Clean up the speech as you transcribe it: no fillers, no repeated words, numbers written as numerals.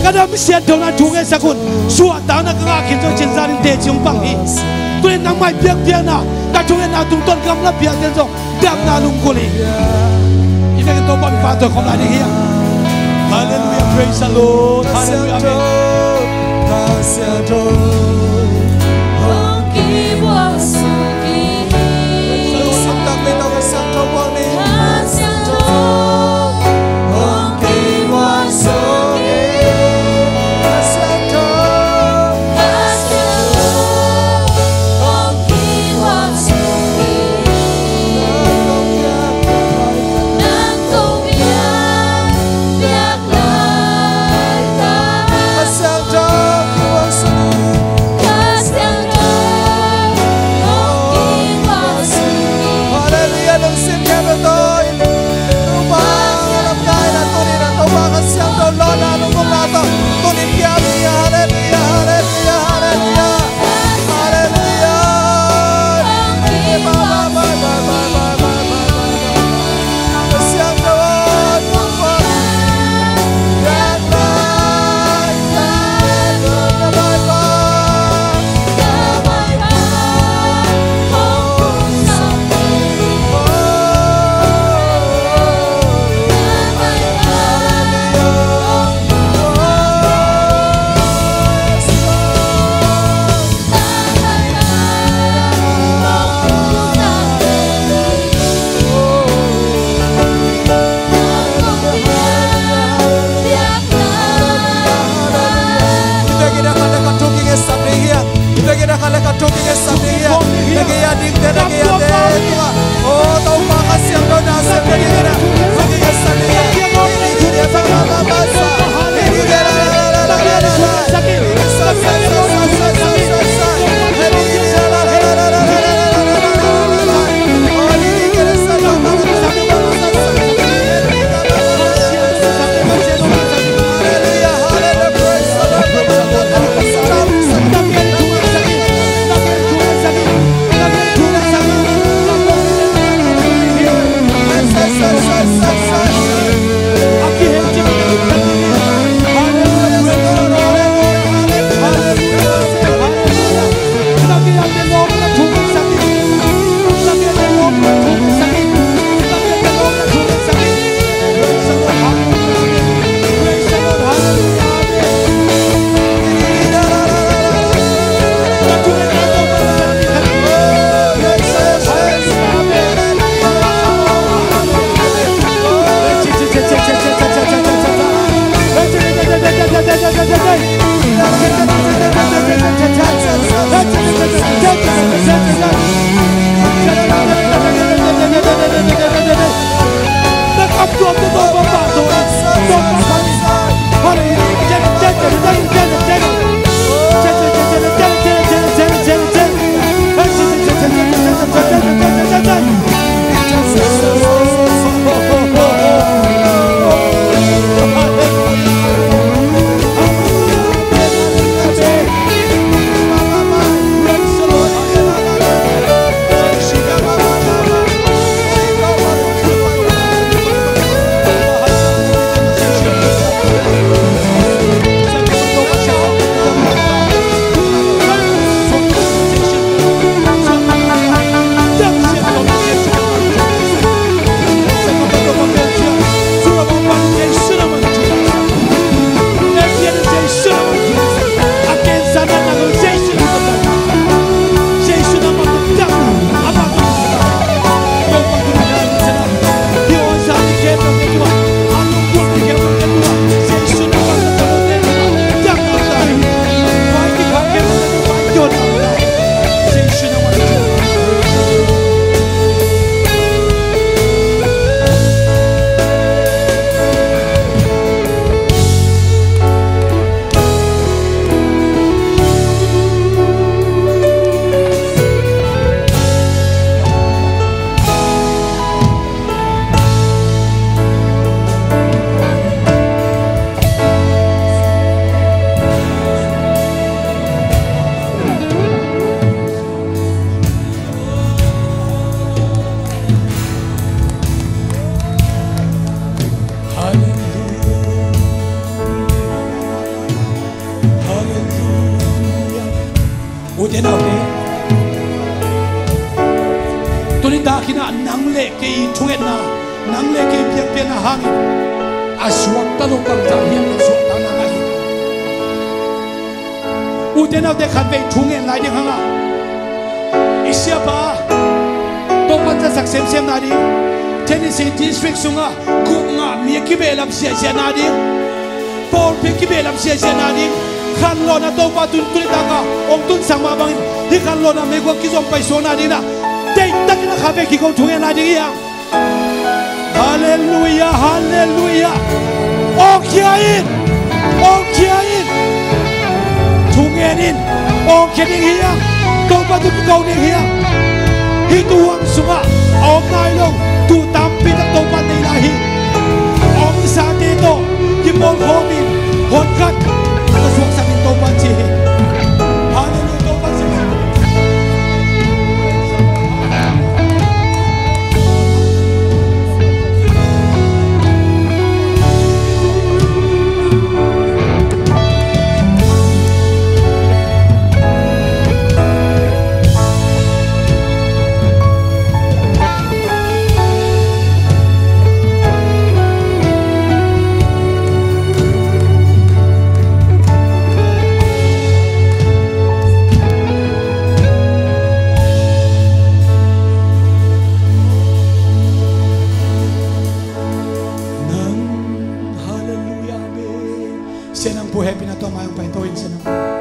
kadam siat dona junge sakun suat dana ka kin jo chin zarin te chung pang hi tuin nang mai biak biak na ka junge na tung ton kam la biak den jo dak na lung kuli ina ke to pa mi pa to khom la ni hi hallelujah praise the Lord hallelujah Uten nào thế tôi đã khi nào nắng lệ cái chung hết na nắng lệ cái việc việc na hang asuak ta đâu cầm trả hiền là suak ta na ngay uten nào để khát về chung hết lại đi hang à Isia ba tôi vẫn sẽ sắp xem na đi Tennessee district sunga cũng ngã miếng cái bể làm xe xe na đi Paul phía cái bể làm xe xe na đi khăn lo na tôi bắt tụi ta cả ông tụi sang mà bằng đi khăn lo na mấy con kia phải xuống na đi na đây tất cả các về khi con chúng em na đi à Hallelujah Hallelujah okay chúng em in okay đi here tôi bắt tụi câu đi here hi tuang sunga ông nay luôn tu tam pi tak tôi bắt đi là hi ông sa đi to cái môn khô mình hốt cắt cái xuống sang mình tôi bắt chi Hallelujah tôi bắt chi happy na to mayong pahintuin sa